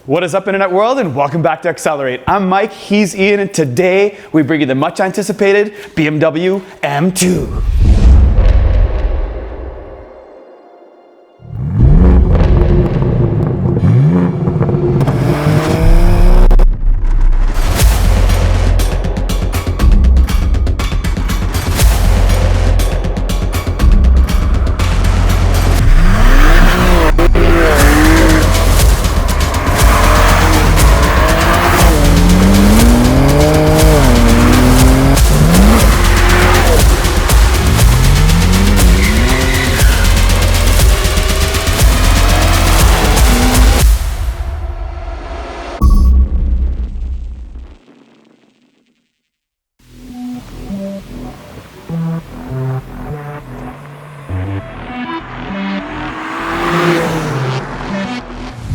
What is up, internet world, and welcome back to Accelerate. I'm Mike, he's Ian, and today we bring you the much anticipated BMW M2.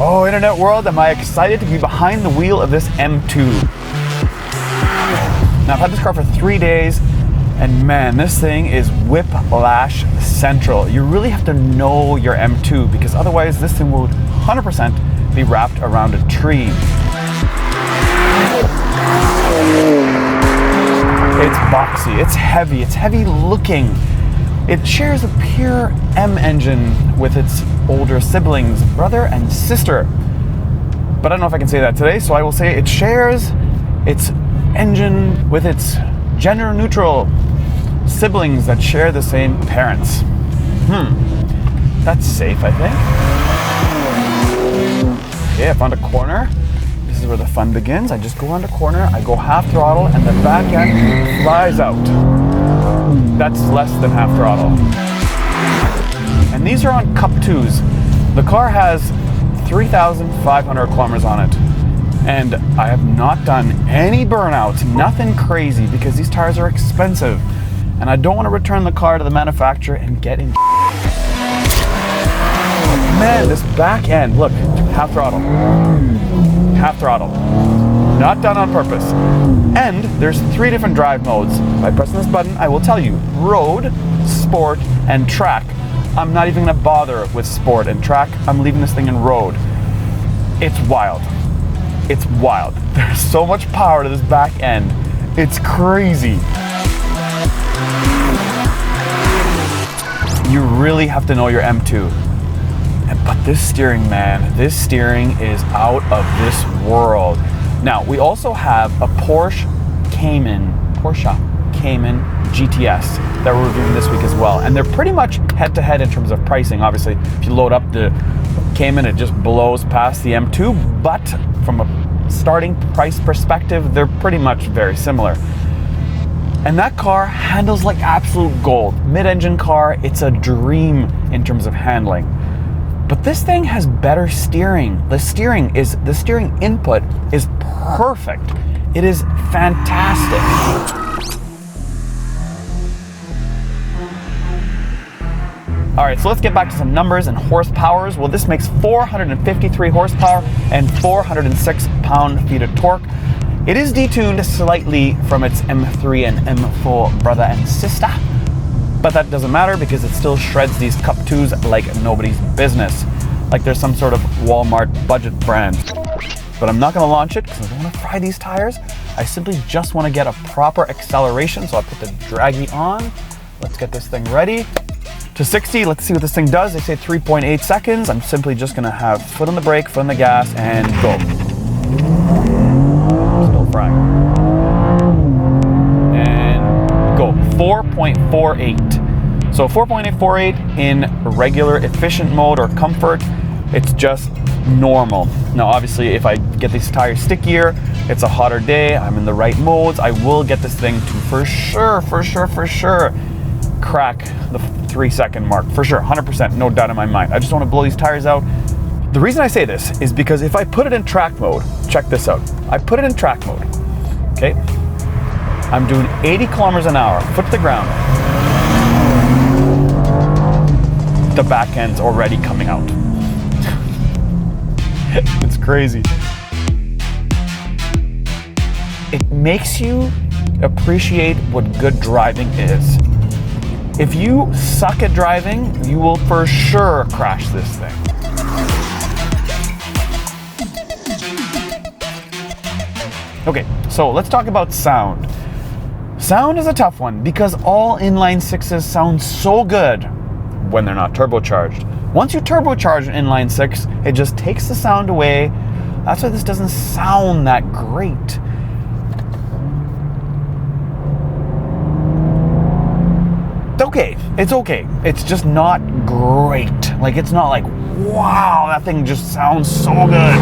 Oh, internet world, am I excited to be behind the wheel of this M2. Now, I've had this car for 3 days, and man, this thing is whiplash central. You really have to know your M2, because otherwise this thing will 100% be wrapped around a tree. It's boxy, it's heavy looking. It shares a pure M engine with its older siblings, brother and sister. But I don't know if I can say that today, so I will say it shares its engine with its gender neutral siblings that share the same parents. That's safe, I think. Okay, I found a corner. This is where the fun begins. I just go around a corner, I go half throttle, and the back end flies out. That's less than half throttle. And these are on Cup 2s. The car has 3,500 kilometers on it. And I have not done any burnouts, nothing crazy, because these tires are expensive. And I don't want to return the car to the manufacturer and get in. Man, this back end, look, half throttle. Half throttle. Not done on purpose. And there's 3 different drive modes. By pressing this button, I will tell you, road, sport, and track. I'm not even gonna bother with sport and track. I'm leaving this thing in road. It's wild. It's wild. There's so much power to this back end. It's crazy. You really have to know your M2. But this steering, man, this steering is out of this world. Now, we also have a Porsche Cayman GTS that we're reviewing this week as well. And they're pretty much head-to-head in terms of pricing. Obviously, if you load up the Cayman, it just blows past the M2. But from a starting price perspective, they're pretty much very similar. And that car handles like absolute gold. Mid-engine car, it's a dream in terms of handling. But this thing has better steering. The steering input is perfect. It is fantastic. All right, so let's get back to some numbers and horsepowers. Well, this makes 453 horsepower and 406 pound-feet of torque. It is detuned slightly from its M3 and M4 brother and sister, but that doesn't matter because it still shreds these Cup 2s like nobody's business, like there's some sort of Walmart budget brand. But I'm not gonna launch it because I don't wanna fry these tires. I simply just wanna get a proper acceleration, so I'll put the draggy on. Let's get this thing ready. To 60, let's see what this thing does. They say 3.8 seconds. I'm simply just gonna have foot on the brake, foot on the gas, and go. Still frying. And go, 4.48. So 4.848 in regular efficient mode or comfort, it's just normal. Now obviously if I get these tires stickier, it's a hotter day, I'm in the right modes, I will get this thing to for sure crack the 3-second mark, for sure, 100%, no doubt in my mind. I just want to blow these tires out. The reason I say this is because if I put it in track mode, check this out. I put it in track mode, okay? I'm doing 80 kilometers an hour, foot to the ground. The back end's already coming out. It's crazy. It makes you appreciate what good driving is. If you suck at driving, you will for sure crash this thing. Okay, so let's talk about sound. Sound is a tough one because all inline-sixes sound so good when they're not turbocharged. Once you turbocharge an inline-six, it just takes the sound away. That's why this doesn't sound that great. It's okay. It's just not great. Like, it's not like, wow, that thing just sounds so good.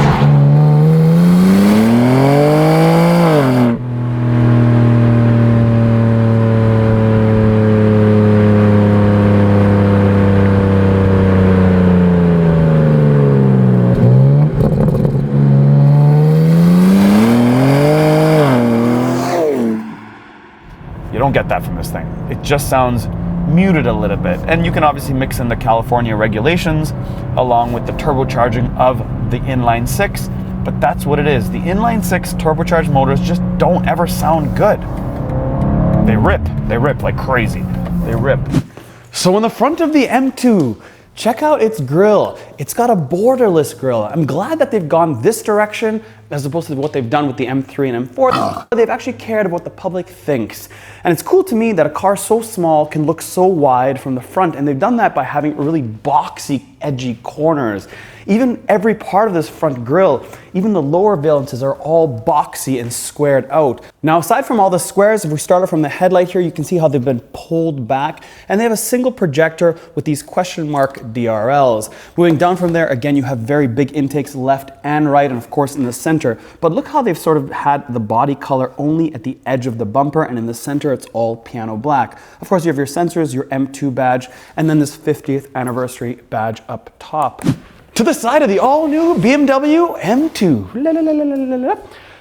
You don't get that from this thing. It just sounds muted a little bit. And you can obviously mix in the California regulations along with the turbocharging of the inline-six, but that's what it is. The inline-six turbocharged motors just don't ever sound good. They rip like crazy. They rip. So in the front of the M2, check out its grille. It's got a borderless grille. I'm glad that they've gone this direction as opposed to what they've done with the M3 and M4. They've actually cared about what the public thinks. And it's cool to me that a car so small can look so wide from the front, and they've done that by having really boxy, edgy corners. Even every part of this front grille, even the lower valences are all boxy and squared out. Now, aside from all the squares, if we started from the headlight here, you can see how they've been pulled back, and they have a single projector with these question mark DRLs. Moving down from there, again, you have very big intakes left and right, and of course in the center. But look how they've sort of had the body color only at the edge of the bumper, and in the center it's all piano black. Of course, you have your sensors, your M2 badge, and then this 50th anniversary badge up top. To the side of the all-new BMW M2. La, la, la, la, la, la.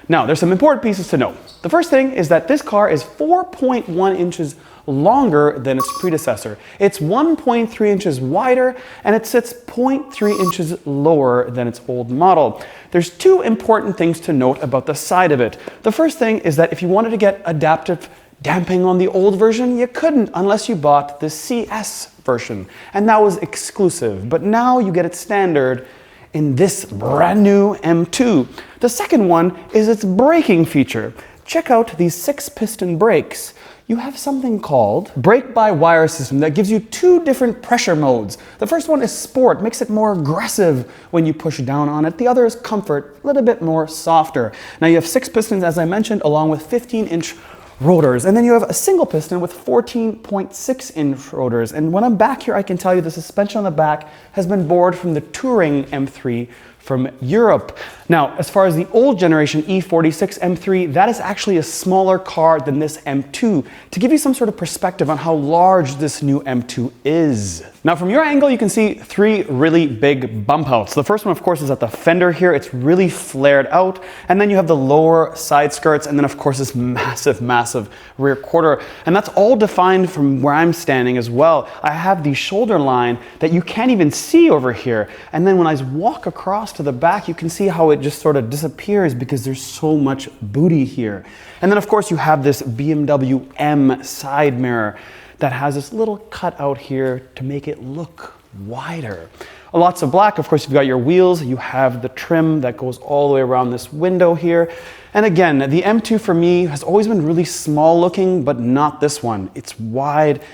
Now, there's some important pieces to note. The first thing is that this car is 4.1 inches longer than its predecessor. It's 1.3 inches wider, and it sits 0.3 inches lower than its old model. There's two important things to note about the side of it. The first thing is that if you wanted to get adaptive damping on the old version, you couldn't unless you bought the CS version, and that was exclusive. But now you get it standard in this brand new M2. The second one is its braking feature. Check out these 6-piston brakes. You have something called brake-by-wire system that gives you two different pressure modes. The first one is sport, makes it more aggressive when you push down on it. The other is comfort, a little bit more softer. Now you have 6 pistons, as I mentioned, along with 15-inch rotors. And then you have a single piston with 14.6-inch rotors. And when I'm back here, I can tell you the suspension on the back has been borrowed from the Touring M3 from Europe. Now, as far as the old generation E46 M3, that is actually a smaller car than this M2, to give you some sort of perspective on how large this new M2 is. Now, from your angle, you can see 3 really big bump outs. The first one, of course, is at the fender here. It's really flared out. And then you have the lower side skirts, and then, of course, this massive, massive rear quarter. And that's all defined from where I'm standing as well. I have the shoulder line that you can't even see over here. And then when I walk across to the back, you can see how it just sort of disappears because there's so much booty here. And then of course you have this BMW M side mirror that has this little cutout here to make it look wider. Lots of black. Of course, you've got your wheels. You have the trim that goes all the way around this window here. And again, the M2 for me has always been really small looking, but not this one. It's wide.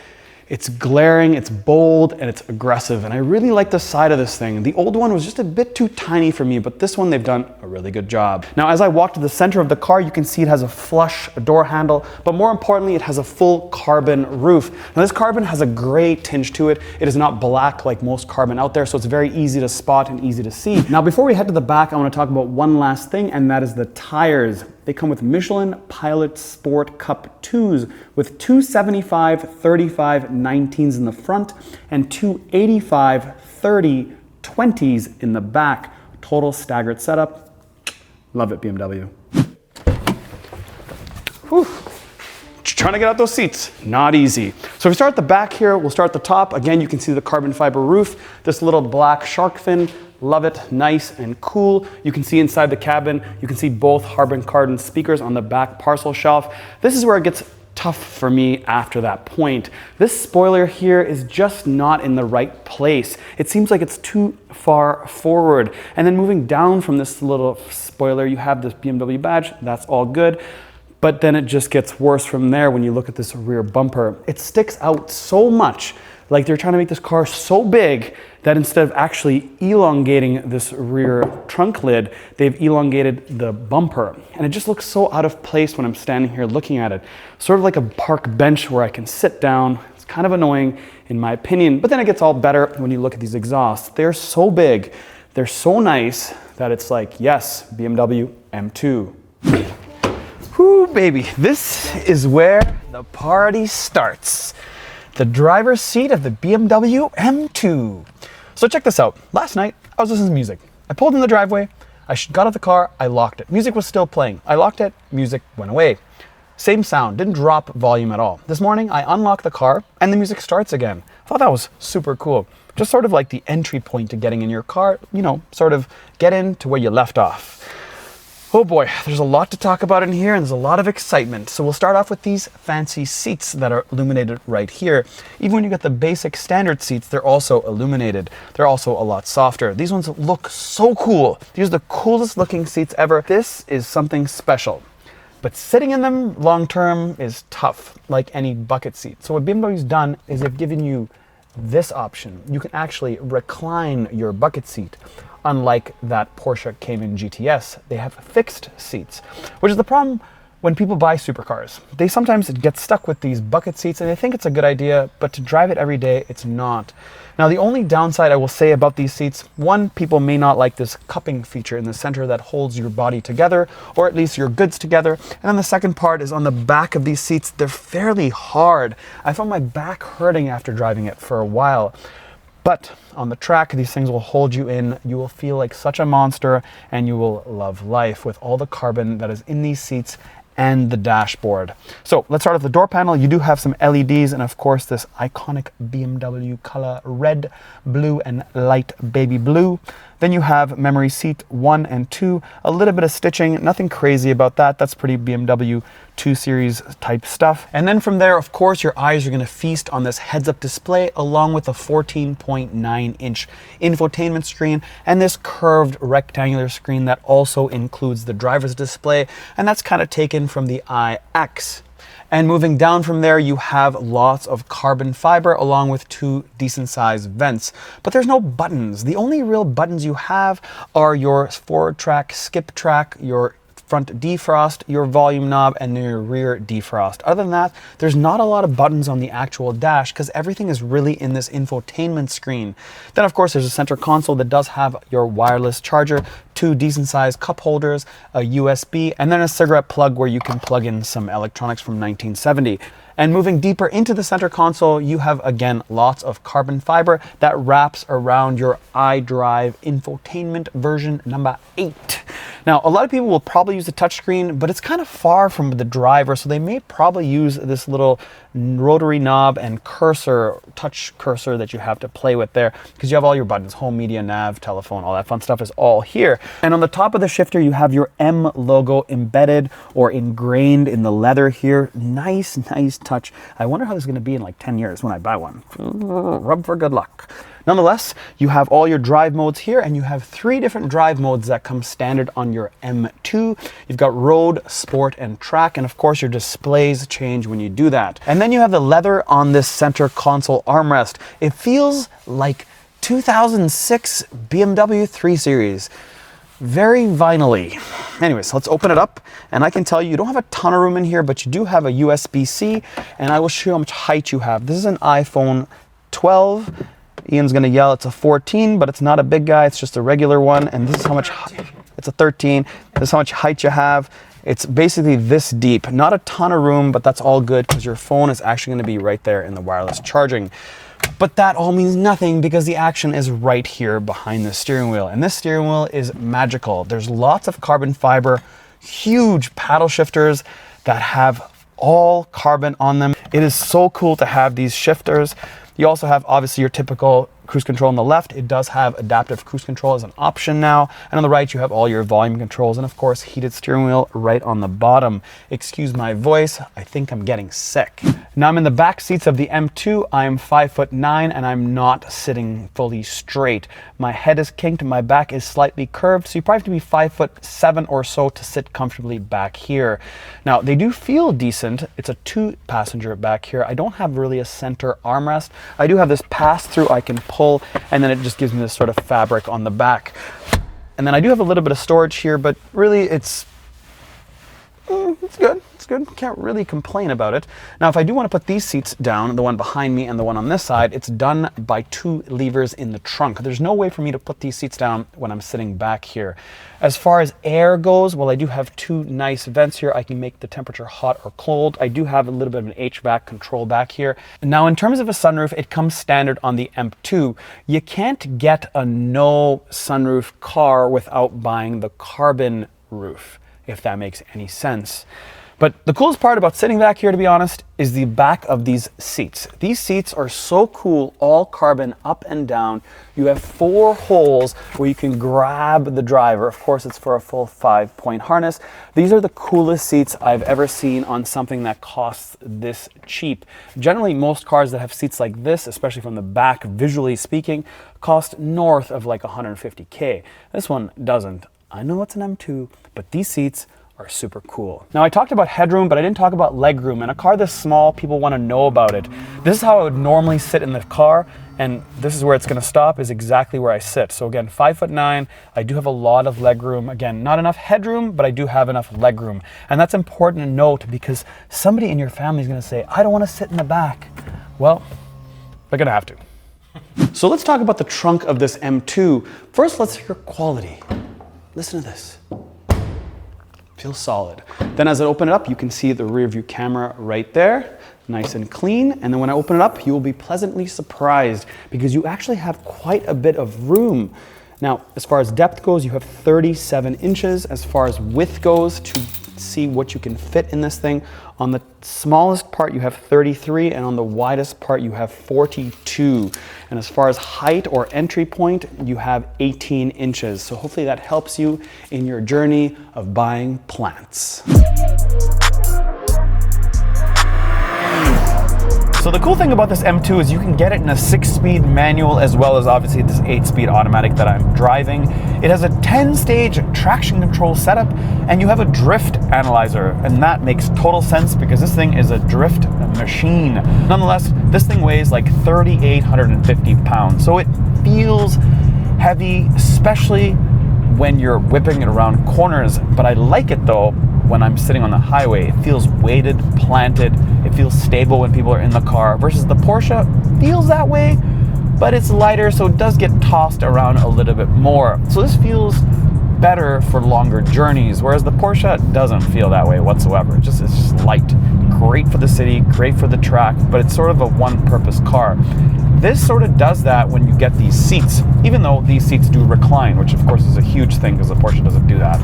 It's glaring, it's bold, and it's aggressive, and I really like the side of this thing. The old one was just a bit too tiny for me, but this one they've done a really good job. Now, as I walk to the center of the car, you can see it has a flush door handle, but more importantly, it has a full carbon roof. Now, this carbon has a gray tinge to it. It is not black like most carbon out there, so it's very easy to spot and easy to see. Now, before we head to the back, I want to talk about one last thing, and that is the tires. They come with Michelin Pilot Sport Cup 2s with 275/35 19s in the front and 285/30 20s in the back. Total staggered setup. Love it, BMW. Whew. Trying to get out those seats, not easy. So if we start at the back here, we'll start at the top. Again, you can see the carbon fiber roof, this little black shark fin. Love it, nice and cool. You can see inside the cabin, you can see both Harbin Kardon speakers on the back parcel shelf. This is where it gets tough for me after that point. This spoiler here is just not in the right place. It seems like it's too far forward. And then moving down from this little spoiler, you have this BMW badge. That's all good. But then it just gets worse from there when you look at this rear bumper. It sticks out so much, like they're trying to make this car so big that instead of actually elongating this rear trunk lid, they've elongated the bumper. And it just looks so out of place when I'm standing here looking at it. Sort of like a park bench where I can sit down. It's kind of annoying in my opinion, but then it gets all better when you look at these exhausts. They're so big, they're so nice that it's like, yes, BMW M2. Whoo, baby, this is where the party starts. The driver's seat of the BMW M2. So check this out. Last night, I was listening to music. I pulled in the driveway, I got out of the car, I locked it. Music was still playing. I locked it, music went away. Same sound, didn't drop volume at all. This morning, I unlocked the car and the music starts again. I thought that was super cool. Just sort of like the entry point to getting in your car, you know, sort of get into where you left off. Oh boy, there's a lot to talk about in here and there's a lot of excitement. So we'll start off with these fancy seats that are illuminated right here. Even when you get the basic standard seats, they're also illuminated. They're also a lot softer. These ones look so cool. These are the coolest looking seats ever. This is something special. But sitting in them long term is tough, like any bucket seat. So what BMW's done is they've given you this option. You can actually recline your bucket seat. Unlike that Porsche Cayman GTS, they have fixed seats, which is the problem when people buy supercars. They sometimes get stuck with these bucket seats and they think it's a good idea, but to drive it every day, it's not. Now, the only downside I will say about these seats, one, people may not like this cupping feature in the center that holds your body together, or at least your goods together. And then the second part is on the back of these seats, they're fairly hard. I found my back hurting after driving it for a while. But on the track, these things will hold you in. You will feel like such a monster and you will love life with all the carbon that is in these seats and the dashboard. So let's start with the door panel. You do have some LEDs and of course this iconic BMW color, red, blue, and light baby blue. Then you have memory seat 1 and 2, a little bit of stitching, nothing crazy about that. That's pretty BMW 2 Series type stuff. And then from there, of course, your eyes are gonna feast on this heads-up display along with a 14.9-inch infotainment screen and this curved rectangular screen that also includes the driver's display, and that's kind of taken from the iX. And moving down from there, you have lots of carbon fiber along with 2 decent sized vents. But there's no buttons. The only real buttons you have are your forward track, skip track, your front defrost, your volume knob, and your rear defrost. Other than that, there's not a lot of buttons on the actual dash because everything is really in this infotainment screen. Then of course there's a center console that does have your wireless charger, 2 decent sized cup holders, a USB, and then a cigarette plug where you can plug in some electronics from 1970. And moving deeper into the center console, you have, again, lots of carbon fiber that wraps around your iDrive infotainment version number 8. Now, a lot of people will probably use the touchscreen, but it's kind of far from the driver, so they may probably use this little rotary knob and cursor, touch cursor that you have to play with there, because you have all your buttons, home, media, nav, telephone, all that fun stuff is all here. And on the top of the shifter, you have your M logo embedded or ingrained in the leather here. Nice, nice touch. I wonder how this is going to be in like 10 years when I buy one. Rub for good luck. Nonetheless, you have all your drive modes here, and you have 3 different drive modes that come standard on your M2. You've got road, sport, and track, and of course your displays change when you do that. And then you have the leather on this center console armrest. It feels like 2006 BMW 3 Series. Very vinyl-y. Anyways, let's open it up, and I can tell you, you don't have a ton of room in here, but you do have a USB-C, and I will show you how much height you have. This is an iPhone 12. Ian's gonna yell, it's a 14, but it's not a big guy, it's just a regular one, and this is how much, it's a 13. This is how much height you have. It's basically this deep. Not a ton of room, but that's all good because your phone is actually gonna be right there in the wireless charging. But that all means nothing because the action is right here behind the steering wheel. And this steering wheel is magical. There's lots of carbon fiber, huge paddle shifters that have all carbon on them. It is so cool to have these shifters. You also have obviously your typical cruise control on the left. It does have adaptive cruise control as an option now. And on the right, you have all your volume controls and of course, heated steering wheel right on the bottom. Excuse my voice, I think I'm getting sick. Now I'm in the back seats of the M2. I'm 5'9" and I'm not sitting fully straight. My head is kinked, my back is slightly curved, so you probably have to be 5'7" or so to sit comfortably back here. Now they do feel decent. It's a 2-passenger back here. I don't have really a center armrest. I do have this pass-through I can pull, and then it just gives me this sort of fabric on the back. And then I do have a little bit of storage here, but really it's good. It's good. Can't really complain about it. Now, if I do want to put these seats down, the one behind me and the one on this side, it's done by 2 levers in the trunk. There's no way for me to put these seats down when I'm sitting back here. As far as air goes, well, I do have 2 nice vents here. I can make the temperature hot or cold. I do have a little bit of an HVAC control back here. Now, in terms of a sunroof, it comes standard on the M2. You can't get a no sunroof car without buying the carbon roof, if that makes any sense. But the coolest part about sitting back here, to be honest, is the back of these seats. These seats are so cool, all carbon up and down. You have 4 holes where you can grab the driver. Of course, it's for a full 5-point harness. These are the coolest seats I've ever seen on something that costs this cheap. Generally, most cars that have seats like this, especially from the back, visually speaking, cost north of like 150K. This one doesn't. I know it's an M2, but these seats are super cool. Now I talked about headroom, but I didn't talk about legroom. In a car this small, people want to know about it. This is how I would normally sit in the car, and this is where it's going to stop, is exactly where I sit. So again, 5'9", I do have a lot of legroom. Again, not enough headroom, but I do have enough legroom. And that's important to note because somebody in your family is going to say, I don't want to sit in the back. Well, they're going to have to. So let's talk about the trunk of this M2. First, let's hear quality. Listen to this. Feels solid. Then as I open it up, you can see the rear view camera right there, nice and clean. And then when I open it up, you will be pleasantly surprised because you actually have quite a bit of room. Now, as far as depth goes, you have 37 inches. As far as width goes, to see what you can fit in this thing, on the smallest part you have 33, and on the widest part you have 42. And as far as height or entry point, you have 18 inches. So hopefully that helps you in your journey of buying plants. So the cool thing about this M2 is you can get it in a 6-speed manual as well as obviously this 8-speed automatic that I'm driving. It has a 10-stage traction control setup and you have a drift analyzer, and that makes total sense because this thing is a drift machine. Nonetheless, this thing weighs like 3,850 pounds, so it feels heavy, especially when you're whipping it around corners. But I like it though when I'm sitting on the highway. It feels weighted, planted, it feels stable when people are in the car, versus the Porsche feels that way, but it's lighter, so it does get tossed around a little bit more. So this feels better for longer journeys, whereas the Porsche doesn't feel that way whatsoever. It's just light. Great for the city, great for the track, but it's sort of a one-purpose car. This sort of does that when you get these seats, even though these seats do recline, which of course is a huge thing because the Porsche doesn't do that.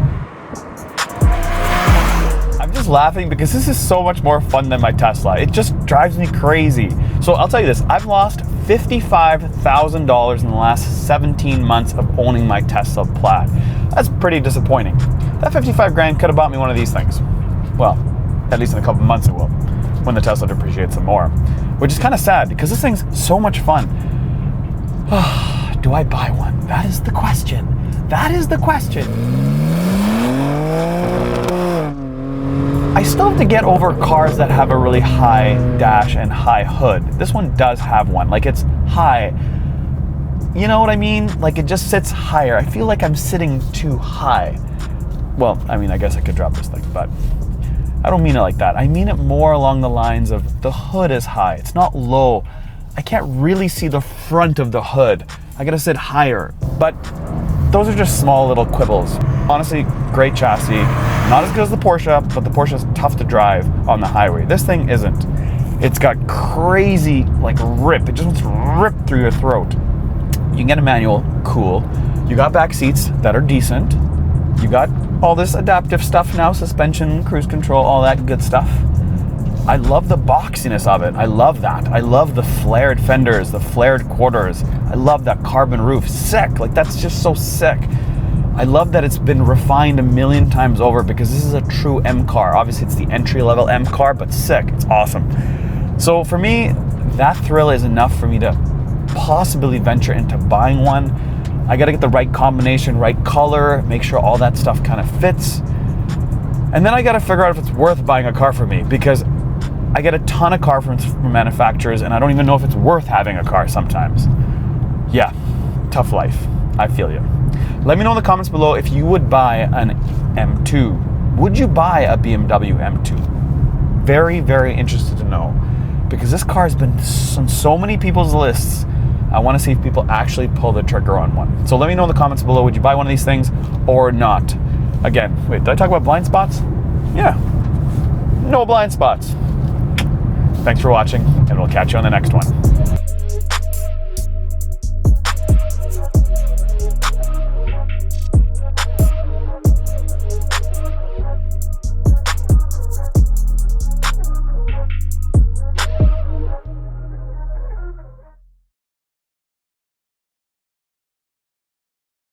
I'm just laughing because this is so much more fun than my Tesla. It just drives me crazy. So I'll tell you this, I've lost $55,000 in the last 17 months of owning my Tesla Plaid. That's pretty disappointing. That 55 grand could have bought me one of these things. Well, at least in a couple months it will, when the Tesla depreciates some more. Which is kind of sad because this thing's so much fun. Do I buy one? That is the question. That is the question. I still have to get over cars that have a really high dash and high hood. This one does have one. Like, it's high. You know what I mean? Like, it just sits higher. I feel like I'm sitting too high. Well, I mean, I guess I could drop this thing, but I don't mean it like that. I mean it more along the lines of the hood is high. It's not low. I can't really see the front of the hood. I gotta sit higher. But those are just small little quibbles. Honestly, great chassis. Not as good as the Porsche, but the Porsche is tough to drive on the highway. This thing isn't. It's got crazy, like, rip. It just wants to rip through your throat. You can get a manual, cool. You got back seats that are decent. You got all this adaptive stuff now, suspension, cruise control, all that good stuff. I love the boxiness of it. I love that. I love the flared fenders, the flared quarters. I love that carbon roof. Sick. Like, that's just so sick. I love that it's been refined a million times over because this is a true M car. Obviously, it's the entry-level M car, but sick. It's awesome. So for me, that thrill is enough for me to possibly venture into buying one. I got to get the right combination, right color, make sure all that stuff kind of fits. And then I got to figure out if it's worth buying a car for me, because I get a ton of car from manufacturers and I don't even know if it's worth having a car sometimes. Yeah, tough life. I feel you. Let me know in the comments below if you would buy an M2. Would you buy a BMW M2? Very, very interested to know, because this car has been on so many people's lists. I want to see if people actually pull the trigger on one. So let me know in the comments below, would you buy one of these things or not? Again, wait, did I talk about blind spots? Yeah, no blind spots. Thanks for watching, and we'll catch you on the next one.